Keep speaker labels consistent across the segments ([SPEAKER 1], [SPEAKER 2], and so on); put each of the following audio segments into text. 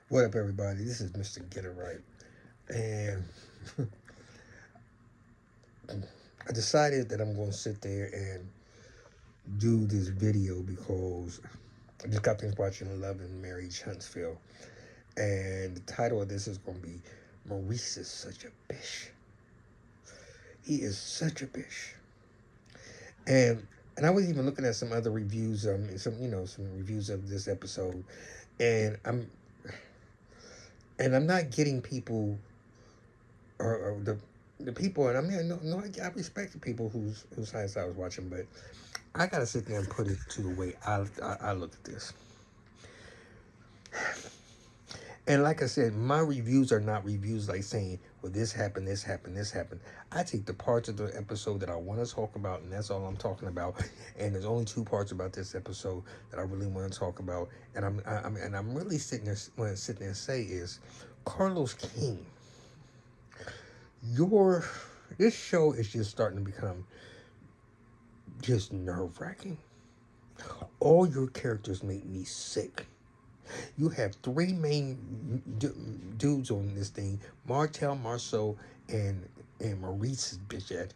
[SPEAKER 1] What up, everybody? This is Mr. Get It Right. And I decided that I'm going to sit there and do this video because I just got finished watching Love and Marriage Huntsville. And the title of this is going to be Maurice is such a bish. He is such a bish. And and I was even looking at some other reviews, some reviews of this episode, and I'm not getting people or the people, and I mean, no, I respect the people whose sides I was watching, but I gotta sit there and put it to the way I look at this. And like I said, my reviews are not reviews like saying, well, this happened, this happened, this happened. I take the parts of the episode that I want to talk about, and that's all I'm talking about. And there's only two parts about this episode that I really want to talk about. And I'm really sitting there, want to sit there and say is, Carlos King, this show is just starting to become just nerve-wracking. All your characters make me sick. You have three main dudes on this thing: Martel, Marceau, and Maurice's bitch ass,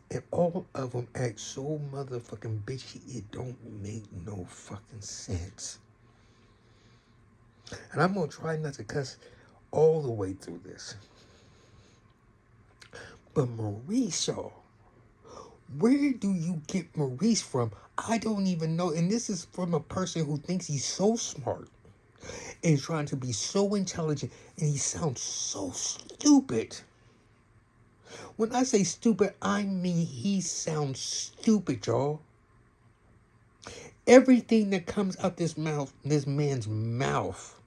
[SPEAKER 1] and all of them act so motherfucking bitchy. It don't make no fucking sense. And I'm gonna try not to cuss all the way through this. But Maurice, y'all, where do you get Maurice from? I don't even know. And this is from a person who thinks he's so smart and trying to be so intelligent, and he sounds so stupid. When I say stupid, I mean he sounds stupid, y'all. Everything that comes out this man's mouth,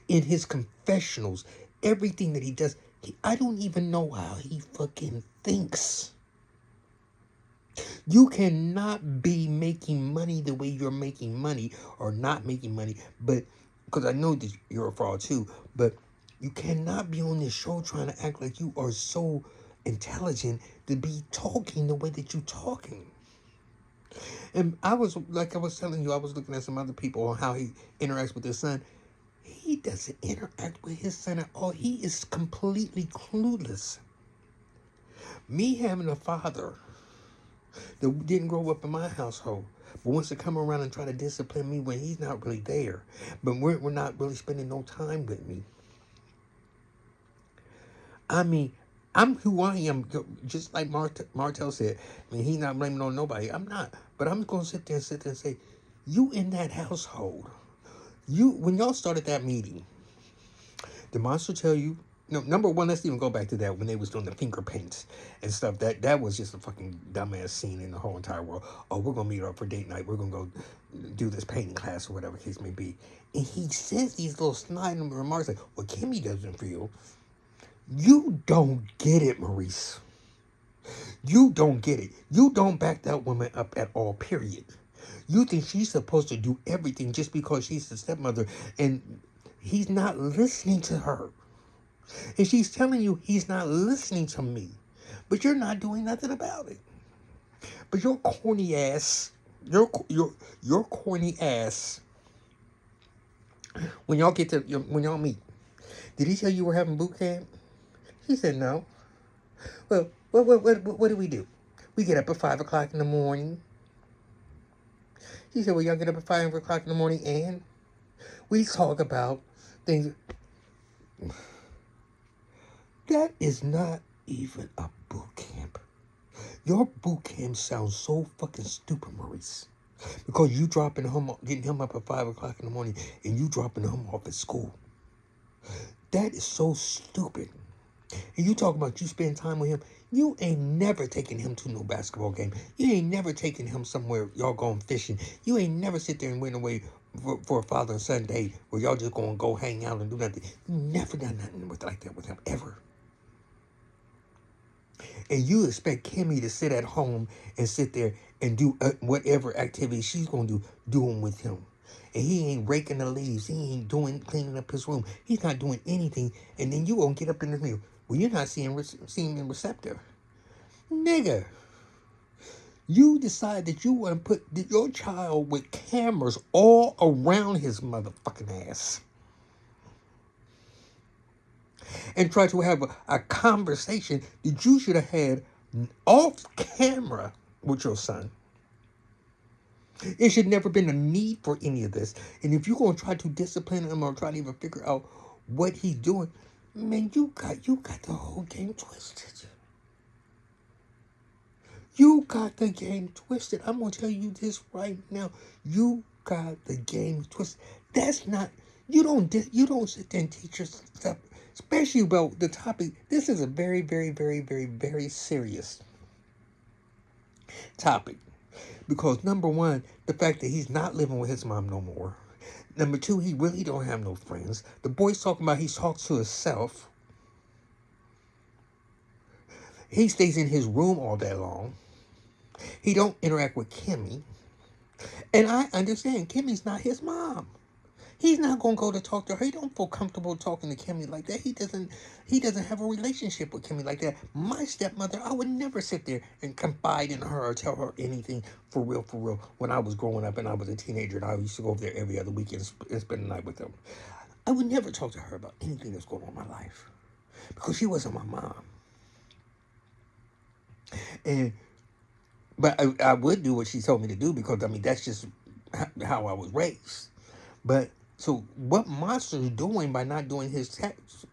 [SPEAKER 1] in his confessionals, everything that he does, I don't even know how he fucking thinks. You cannot be making money the way you're making money, or not making money, but because I know that you're a fraud too, but you cannot be on this show trying to act like you are so intelligent to be talking the way that you're talking. And I was telling you, I was looking at some other people on how he interacts with his son. He doesn't interact with his son at all. He is completely clueless. Me having a father that didn't grow up in my household, but wants to come around and try to discipline me when he's not really there, but we're not really spending no time with me. I mean, I'm who I am, just like Martel said. I mean, he's not blaming on nobody. I'm not. But I'm going to sit there and say, you in that household, when y'all started that meeting, the monster tell you, no, number one, let's even go back to that when they was doing the finger paints and stuff. That was just a fucking dumbass scene in the whole entire world. Oh, we're going to meet up for date night. We're going to go do this painting class or whatever the case may be. And he says these little snide remarks like, well, Kimmy doesn't feel. You don't get it, Maurice. You don't get it. You don't back that woman up at all, period. You think she's supposed to do everything just because she's the stepmother, and he's not listening to her. And she's telling you he's not listening to me, but you're not doing nothing about it. But your corny ass, your corny ass, when y'all meet, did he tell you we're having boot camp? He said no. Well, what do we do? We get up at 5 o'clock in the morning. He said, well, y'all get up at 5 o'clock in the morning and we talk about things. That is not even a boot camp. Your boot camp sounds so fucking stupid, Maurice. Because you getting him up at 5 o'clock in the morning and you dropping him off at school. That is so stupid. And you talk about you spend time with him. You ain't never taken him to no basketball game. You ain't never taken him somewhere y'all going fishing. You ain't never sit there and went away for a father and son day where y'all just going to go hang out and do nothing. You never done nothing like that with him, ever. And you expect Kimmy to sit at home and sit there and do whatever activity she's going to do them with him. And he ain't raking the leaves. He ain't cleaning up his room. He's not doing anything. And then you gonna get up in the meal. Well, you're not seeing receptive. Nigga, you decide that you want to put your child with cameras all around his motherfucking ass. and try to have a conversation that you should have had off camera with your son. It should never been a need for any of this. And if you're gonna try to discipline him or try to even figure out what he's doing, man, you got the whole game twisted. You got the game twisted. I'm gonna tell you this right now. You got the game twisted. That's not. You don't sit there and teach your stuff, especially about the topic. This is a very, very, very, very, very serious topic. Because number one, the fact that he's not living with his mom no more. Number two, he really don't have no friends. The boy's talking about he talks to himself. He stays in his room all day long. He don't interact with Kimmy. And I understand Kimmy's not his mom. He's not gonna go to talk to her. He don't feel comfortable talking to Kimmy like that. He doesn't have a relationship with Kimmy like that. My stepmother, I would never sit there and confide in her or tell her anything for real, when I was growing up and I was a teenager and I used to go over there every other weekend and spend the night with them. I would never talk to her about anything that's going on in my life. Because she wasn't my mom. But I would do what she told me to do because, I mean, that's just how I was raised. But, so what Monster's doing by not doing his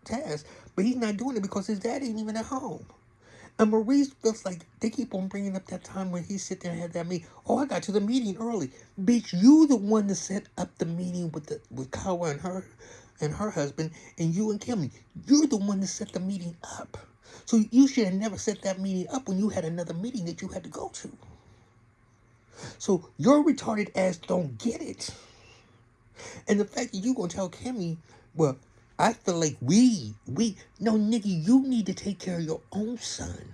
[SPEAKER 1] task, but he's not doing it because his dad ain't even at home. And Maurice feels like they keep on bringing up that time when he sit there and had that meeting. Oh, I got to the meeting early. Bitch, you the one that set up the meeting with Kawa and her husband, and you and Kimmy. You're the one that set the meeting up. So you should have never set that meeting up when you had another meeting that you had to go to. So your retarded ass don't get it. And the fact that you gonna tell Kimmy, well, I feel like no, nigga, you need to take care of your own son.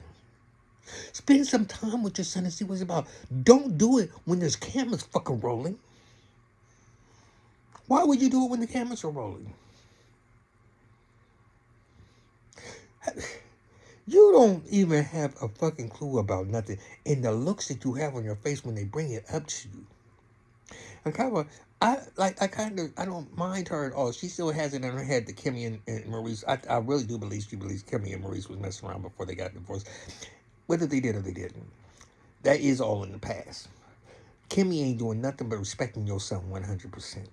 [SPEAKER 1] Spend some time with your son and see what it's about. Don't do it when there's cameras fucking rolling. Why would you do it when the cameras are rolling? You don't even have a fucking clue about nothing. And the looks that you have on your face when they bring it up to you. And I don't mind her at all. She still has it in her head that Kimmy and Maurice, I really do believe she believes Kimmy and Maurice was messing around before they got divorced. Whether they did or they didn't. That is all in the past. Kimmy ain't doing nothing but respecting your son 100%.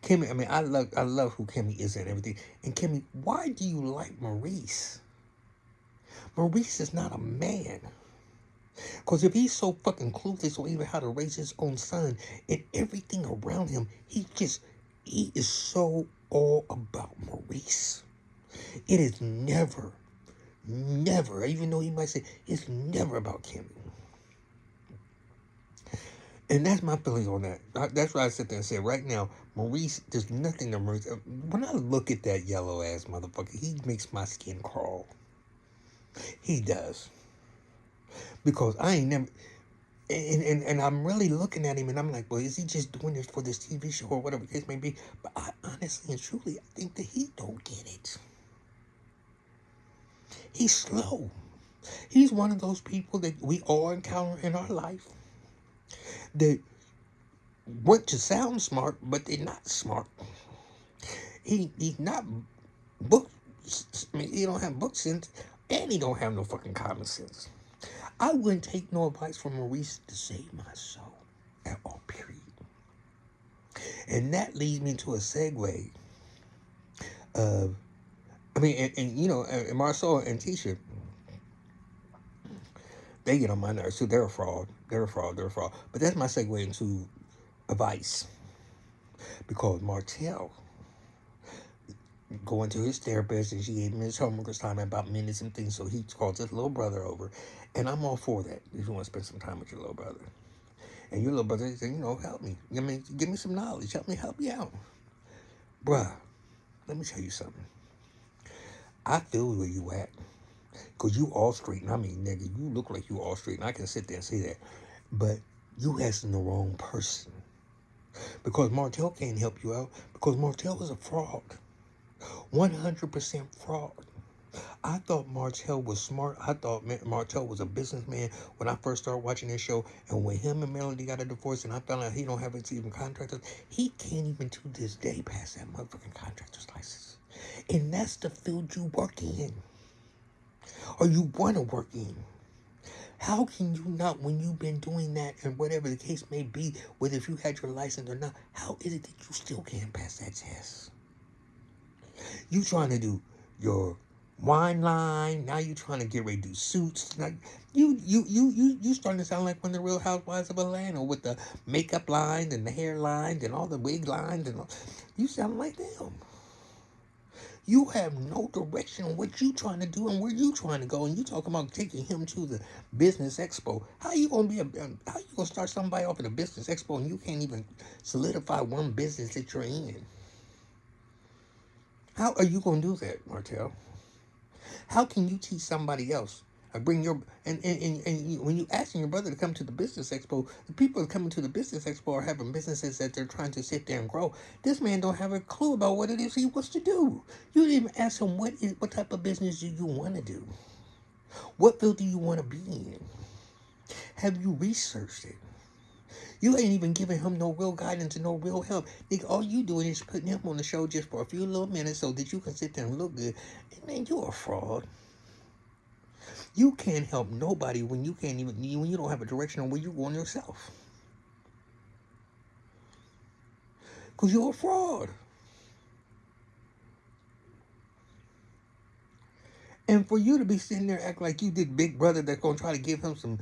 [SPEAKER 1] Kimmy, I mean, I love who Kimmy is and everything. And Kimmy, why do you like Maurice? Maurice is not a man. Because if he's so fucking clueless or even how to raise his own son and everything around him, he is so all about Maurice. It is never, even though he might say, it's never about Kimmy. And that's my feelings on that. That's why I sit there and say, right now, Maurice, there's nothing to Maurice. When I look at that yellow ass motherfucker, he makes my skin crawl. He does. Because I ain't never, and I'm really looking at him and I'm like, well, is he just doing this for this TV show or whatever the case may be? But I honestly and truly, I think that he don't get it. He's slow. He's one of those people that we all encounter in our life that want to sound smart, but they're not smart. He's not book. I mean, he don't have book sense, and he don't have no fucking common sense. I wouldn't take no advice from Maurice to save my soul at all, period. And that leads me to a segue of, I mean, and you know, and Marcel and Tisha, they get on my nerves too. They're a fraud. But that's my segue into advice. Because Martell going to his therapist and she gave him his homework time about minutes and things, so he calls his little brother over. And I'm all for that if you want to spend some time with your little brother. And your little brother said, you know, help me. I mean, give me some knowledge. Help me out. Bruh, let me tell you something. I feel where you at. Because you all straight. And I mean, nigga, you look like you all straight. And I can sit there and say that. But you asking the wrong person. Because Martell can't help you out. Because Martell is a fraud. 100% fraud. I thought Martell was smart. I thought Martell was a businessman when I first started watching this show. And when him and Melody got a divorce and I found out he don't have even contractors, he can't even to this day pass that motherfucking contractor's license. And that's the field you work in, or you want to work in. How can you not, when you've been doing that and whatever the case may be, whether if you had your license or not, how is it that you still can't pass that test? You trying to do your wine line, now you trying to get ready to do suits. Now, you starting to sound like one of the Real Housewives of Atlanta with the makeup lines and the hair lines and all the wig lines and all. You sound like them. You have no direction on what you trying to do and where you trying to go, and you talking about taking him to the business expo. How you gonna how you gonna start somebody off at a business expo and you can't even solidify one business that you're in? How are you gonna do that, Martell? How can you teach somebody else? Bring your when you asking your brother to come to the business expo, the people that coming to the business expo are having businesses that they're trying to sit there and grow. This man don't have a clue about what it is he wants to do. You didn't even ask him what type of business do you want to do? What field do you want to be in? Have you researched it? You ain't even giving him no real guidance and no real help. Nigga, all you doing is putting him on the show just for a few little minutes so that you can sit there and look good. And man, you're a fraud. You can't help nobody when you can't even, when you don't have a direction on where you're going yourself. Because you're a fraud. And for you to be sitting there acting like you did Big Brother that's going to try to give him some,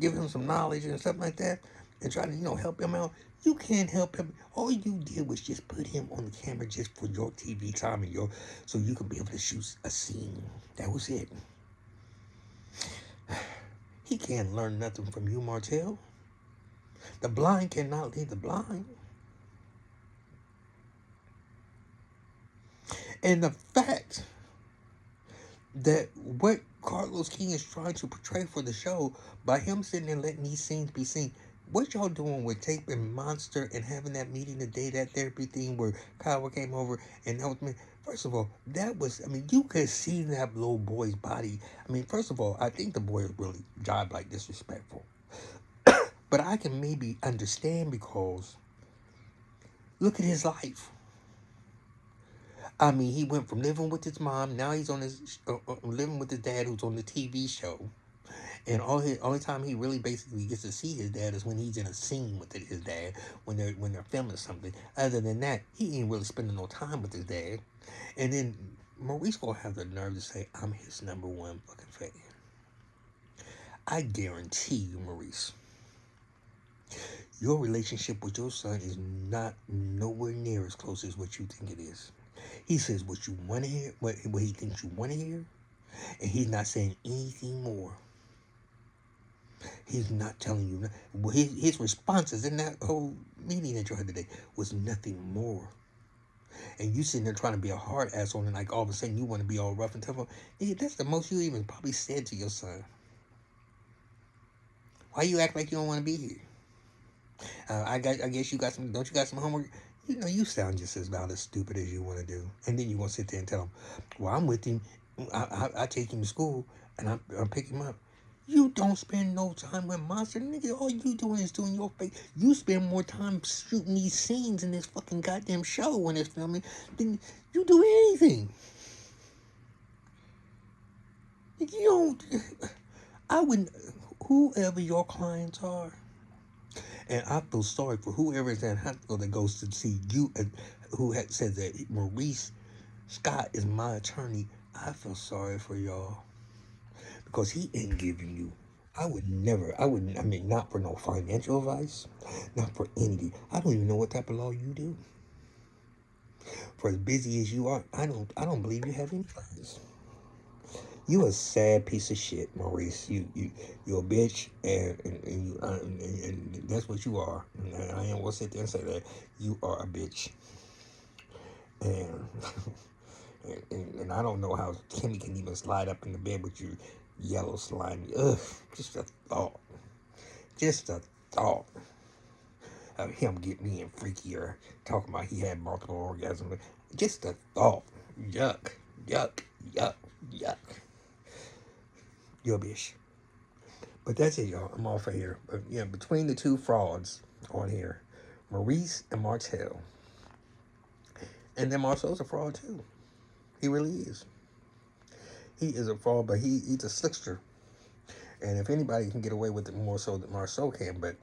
[SPEAKER 1] give him some knowledge and stuff like that and try to, help him out. You can't help him. All you did was just put him on the camera just for your TV time and so you could be able to shoot a scene. That was it. He can't learn nothing from you, Martell. The blind cannot lead the blind. And the fact that what Carlos King is trying to portray for the show, by him sitting there letting these scenes be seen, what y'all doing with taping Monster and having that meeting today, that therapy thing where Kyle came over and helped me? First of all, that was, you could see that little boy's body. First of all, I think the boy is really job like disrespectful. But I can maybe understand because look at his life. He went from living with his mom, now he's on his living with his dad who's on the TV show. And only time he really basically gets to see his dad is when he's in a scene with his dad, when they're filming something. Other than that, he ain't really spending no time with his dad. And then Maurice gonna have the nerve to say, I'm his number one fucking fan. I guarantee you, Maurice, your relationship with your son is not nowhere near as close as what you think it is. He says what you want to hear, what he thinks you want to hear, and he's not saying anything more. He's not telling you. His responses in that whole meeting that you had today was nothing more. And you sitting there trying to be a hard ass on it, like all of a sudden you want to be all rough and tough. That's the most you even probably said to your son. Why you act like you don't want to be here? I guess you got some. Don't you got some homework? You sound just about as stupid as you want to do. And then you want to sit there and tell him, well, I'm with him. I take him to school and I pick him up. You don't spend no time with Monster. Nigga, all you doing is doing your face. You spend more time shooting these scenes in this fucking goddamn show when it's filming than you do anything. You don't. I wouldn't. Whoever your clients are, and I feel sorry for whoever is at hospital that goes to see you, who had said that Maurice Scott is my attorney. I feel sorry for y'all. Because he ain't giving you. Not for no financial advice, not for anything. I don't even know what type of law you do. For as busy as you are, I don't believe you have any clients. You a sad piece of shit, Maurice. You're a bitch, and that's what you are. And I ain't gonna sit there and say that you are a bitch. And and I don't know how Kimmy can even slide up in the bed with you, yellow slime. Ugh, just a thought. Just a thought of him getting me in freakier, talking about he had multiple orgasms. Just a thought. Yuck, yuck, yuck, yuck. You're a bitch. But that's it, y'all. I'm off of here. But yeah, between the two frauds on here, Maurice and Martell, And then Marcel's a fraud too. He really is. He is a fraud, but he's a slickster. And if anybody can get away with it more so than Marceau can, but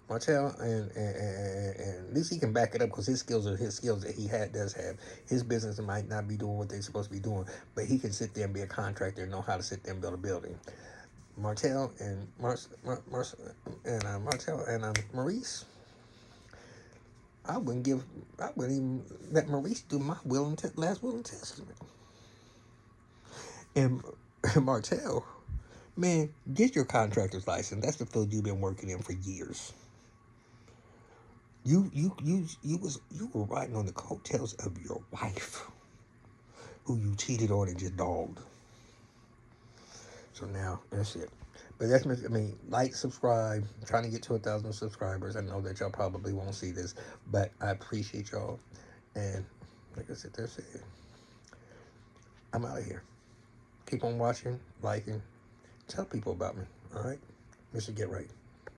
[SPEAKER 1] Martel, and at least he can back it up because his skills are his skills that he does have. His business might not be doing what they're supposed to be doing, but he can sit there and be a contractor and know how to sit there and build a building. Martel and Martel and Maurice, I wouldn't even let Maurice do my last will and testament. And Martel, man, get your contractor's license. That's the field you've been working in for years. You were riding on the coattails of your wife, who you cheated on and just dogged. So now that's it. But that's, I mean, like, subscribe. I'm trying to get to 1,000 subscribers. I know that y'all probably won't see this, but I appreciate y'all. And like I said, that's it. I'm out of here. Keep on watching, liking, tell people about me. All right, Mr. Get Right.